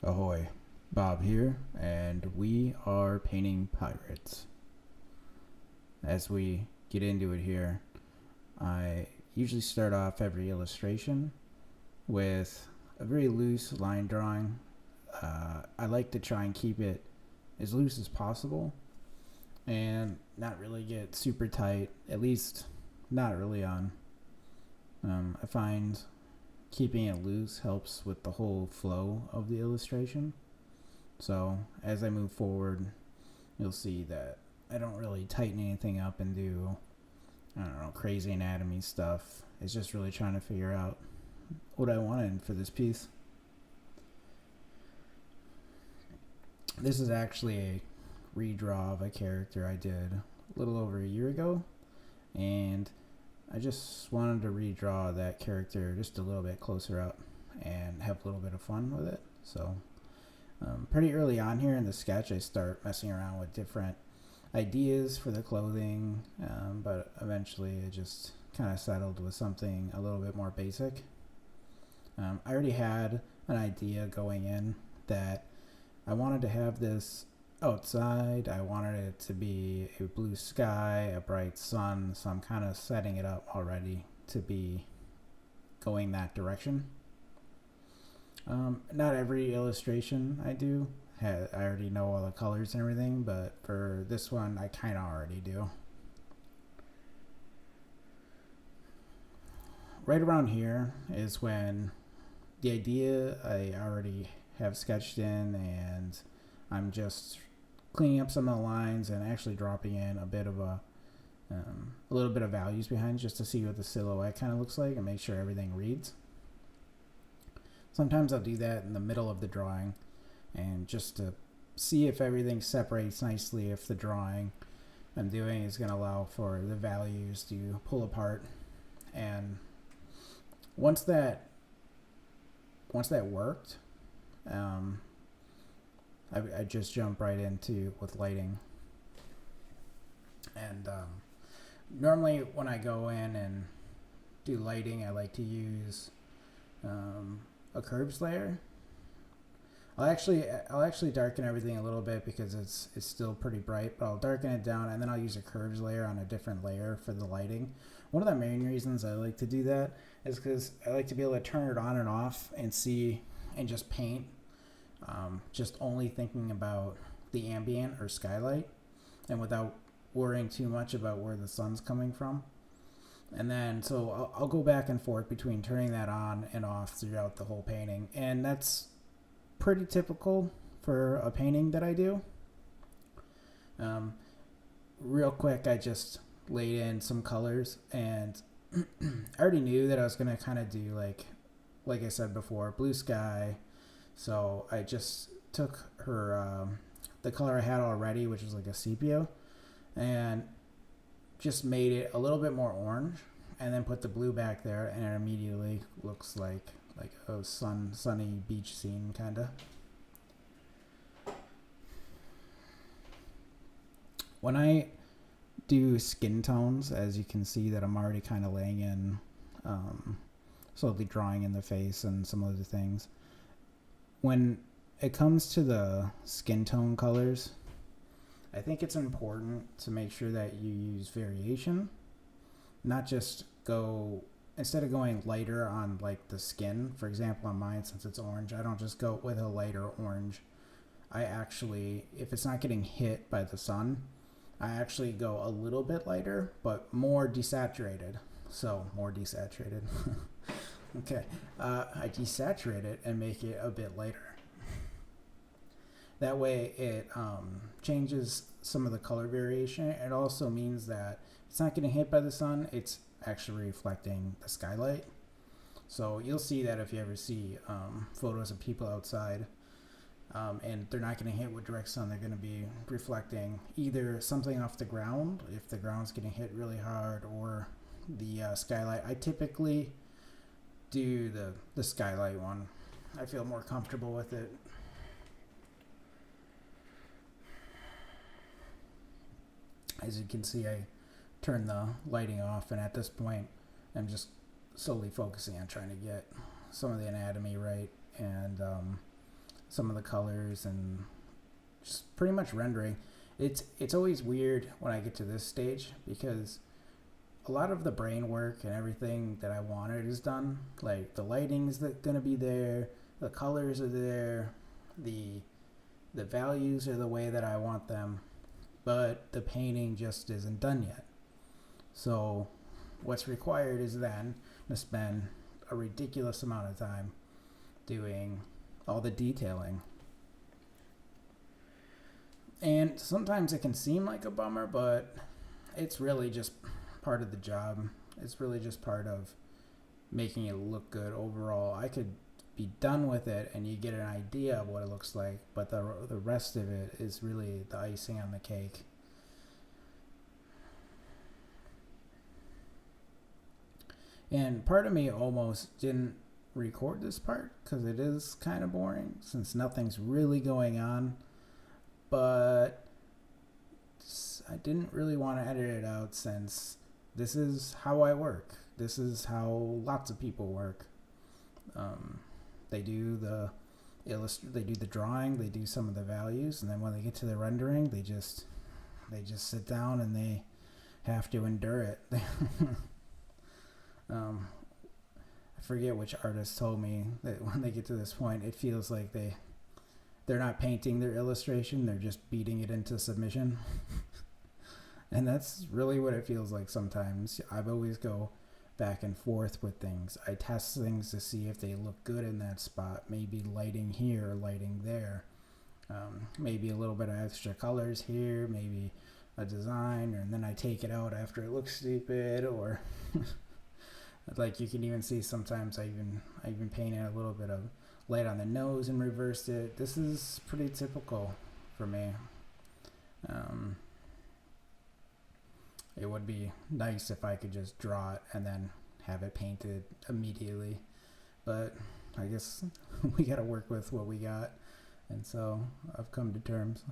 Ahoy, Bob here, and we are painting pirates. As we get into it here, I usually start off every illustration with a very loose line drawing. I like to try and keep it as loose as possible and not really get super tight, at least not early on. I find keeping it loose helps with the whole flow of the illustration. So as I move forward, you'll see that I don't really tighten anything up and do, I don't know, crazy anatomy stuff. It's just really trying to figure out what I wanted for this piece. This is actually a redraw of a character I did a little over a year ago, and I just wanted to redraw that character just a little bit closer up and have a little bit of fun with it. So pretty early on here in the sketch, I start messing around with different ideas for the clothing, but eventually I just kind of settled with something a little bit more basic. I already had an idea going in that I wanted to have this outside. I wanted it to be a blue sky, a bright sun, so I'm kind of setting it up already to be going that direction. Not every illustration I do, I already know all the colors and everything, but for this one I kind of already do. Right around here is when the idea I already have sketched in, and I'm just cleaning up some of the lines and actually dropping in a bit of a little bit of values behind just to see what the silhouette kind of looks like and make sure everything reads. Sometimes I'll do that in the middle of the drawing, and just to see if everything separates nicely, if the drawing I'm doing is going to allow for the values to pull apart. And once that worked, I just jump right into with lighting. And normally when I go in and do lighting, I like to use a curves layer. I'll actually darken everything a little bit because it's still pretty bright, but I'll darken it down and then I'll use a curves layer on a different layer for the lighting. One of the main reasons I like to do that is because I like to be able to turn it on and off and see and just paint, just only thinking about the ambient or skylight and without worrying too much about where the sun's coming from. And then so I'll go back and forth between turning that on and off throughout the whole painting, and that's pretty typical for a painting that I do. Real quick, I just laid in some colors, and I already knew that I was going to kind of do like I said before, blue sky. So I just took her the color I had already, which was like a sepia, and just made it a little bit more orange, and then put the blue back there, and it immediately looks like a sunny beach scene kind of. When I do skin tones, as you can see that I'm already kind of laying in, slowly drawing in the face and some other things. When it comes to the skin tone colors, I think it's important to make sure that you use variation, not just go, instead of going lighter on like the skin, for example on mine, since it's orange, I don't just go with a lighter orange. I actually, if it's not getting hit by the sun, I actually go a little bit lighter, but more desaturated. So more desaturated. Okay, I desaturate it and make it a bit lighter. That way it changes some of the color variation. It also means that it's not getting hit by the sun, it's actually reflecting the skylight. So you'll see that if you ever see photos of people outside and they're not getting hit with direct sun, they're going to be reflecting either something off the ground, if the ground's getting hit really hard, or the skylight. I typically do the skylight one. I feel more comfortable with it. As you can see, I turn the lighting off, and at this point I'm just solely focusing on trying to get some of the anatomy right and some of the colors and just pretty much rendering. It's always weird when I get to this stage because a lot of the brain work and everything that I wanted is done. Like the lighting's gonna be there, the colors are there, the values are the way that I want them, but the painting just isn't done yet. So what's required is then to spend a ridiculous amount of time doing all the detailing. And sometimes it can seem like a bummer, but it's really just part of the job. It's really just part of making it look good overall. I could be done with it and you get an idea of what it looks like, but the rest of it is really the icing on the cake. And part of me almost didn't record this part because it is kind of boring since nothing's really going on, but I didn't really want to edit it out since this is how I work. This is how lots of people work. They do the drawing, they do some of the values, and then when they get to the rendering, they just sit down and they have to endure it. I forget which artist told me that when they get to this point, it feels like they're not painting their illustration, they're just beating it into submission. And that's really what it feels like sometimes. I always go back and forth with things. I test things to see if they look good in that spot. Maybe lighting here, lighting there. Maybe a little bit of extra colors here, maybe a design, and then I take it out after it looks stupid, or like you can even see sometimes I even painted a little bit of light on the nose and reversed it. This is pretty typical for me. It would be nice if I could just draw it and then have it painted immediately, but I guess we gotta work with what we got, and so I've come to terms.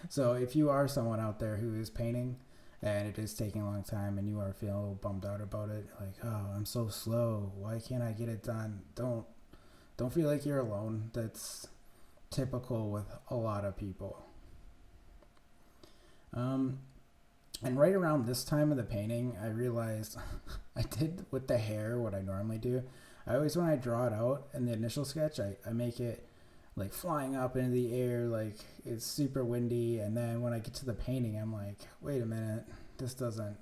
So if you are someone out there who is painting and it is taking a long time and you are feeling a little bummed out about it, like, oh, I'm so slow, why can't I get it done? Don't feel like you're alone. That's typical with a lot of people. And right around this time of the painting, I realized I did with the hair what I normally do. I always, when I draw it out in the initial sketch, I make it like flying up into the air, like it's super windy. And then when I get to the painting, I'm like, wait a minute, this doesn't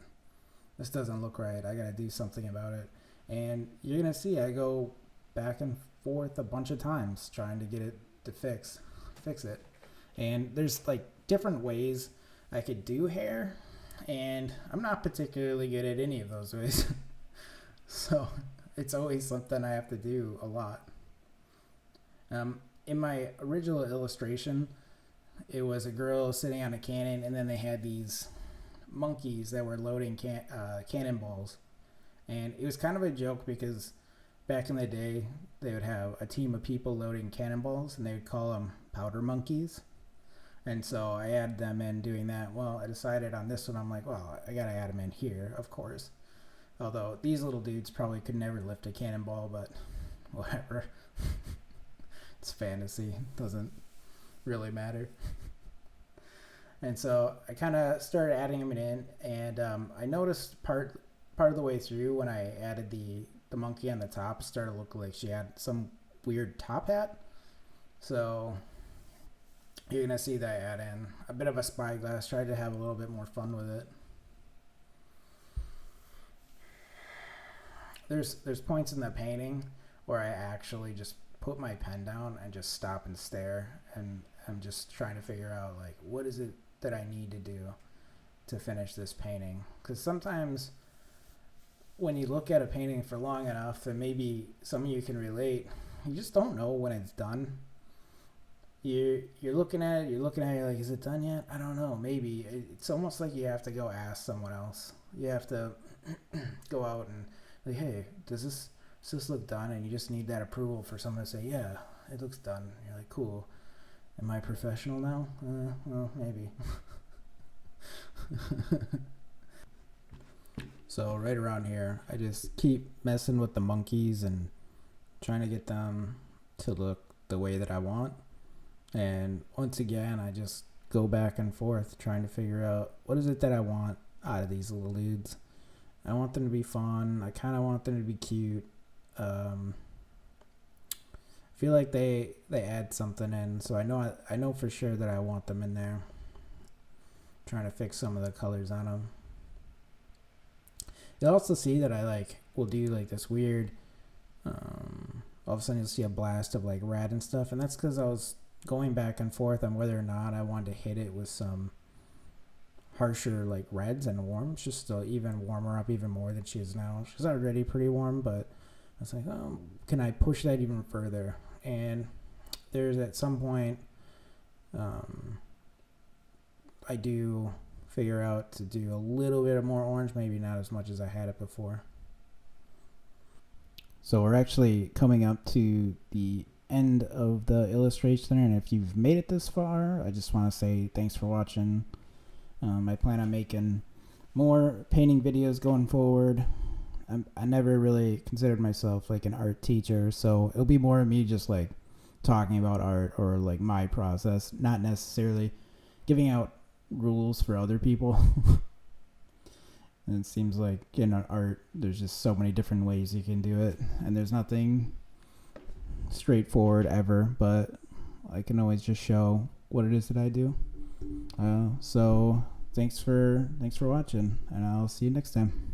look right. I gotta do something about it. And you're gonna see I go back and forth a bunch of times trying to get it to fix it. And there's like different ways I could do hair, and I'm not particularly good at any of those ways. So it's always something I have to do a lot. In my original illustration, it was a girl sitting on a cannon, and then they had these monkeys that were loading cannonballs. And it was kind of a joke because back in the day, they would have a team of people loading cannonballs, and they would call them powder monkeys. And so I added them in doing that. Well, I decided on this one, I'm like, well, I gotta add them in here, of course. Although these little dudes probably could never lift a cannonball, but whatever. It's fantasy. Doesn't really matter. And so I kind of started adding them in, and I noticed part of the way through when I added the monkey on the top, it started to look like she had some weird top hat. So you're gonna see that I add in a bit of a spyglass, tried to have a little bit more fun with it. There's points in the painting where I actually just put my pen down and just stop and stare, and I'm just trying to figure out, like, what is it that I need to do to finish this painting? Because sometimes when you look at a painting for long enough, and maybe some of you can relate, you just don't know when it's done. You're looking at it, like, is it done yet? I don't know, maybe. It's almost like you have to go ask someone else. You have to go out and, like, hey, does this look done? And you just need that approval for someone to say, yeah, it looks done. You're like, cool. Am I professional now? Well, maybe. So right around here, I just keep messing with the monkeys and trying to get them to look the way that I want. And once again, I just go back and forth trying to figure out what is it that I want out of these little dudes. I want them to be fun. I kind of want them to be cute. I feel like they add something in, so I know for sure that I want them in there. Trying to fix some of the colors on them. You'll also see that I will do like this weird. All of a sudden you'll see a blast of like red and stuff, and that's because I was going back and forth on whether or not I wanted to hit it with some harsher like reds and warms, just to even warm her up even more than she is now. She's already pretty warm, but I was like, oh, can I push that even further? And there's at some point, I do figure out to do a little bit of more orange, maybe not as much as I had it before. So we're actually coming up to the end of the illustration, and if you've made it this far, I just want to say thanks for watching. I plan on making more painting videos going forward. I never really considered myself like an art teacher, so it'll be more of me just like talking about art or like my process, not necessarily giving out rules for other people. And it seems like art, there's just so many different ways you can do it, and there's nothing straightforward ever, but I can always just show what it is that I do. So thanks for watching, and I'll see you next time.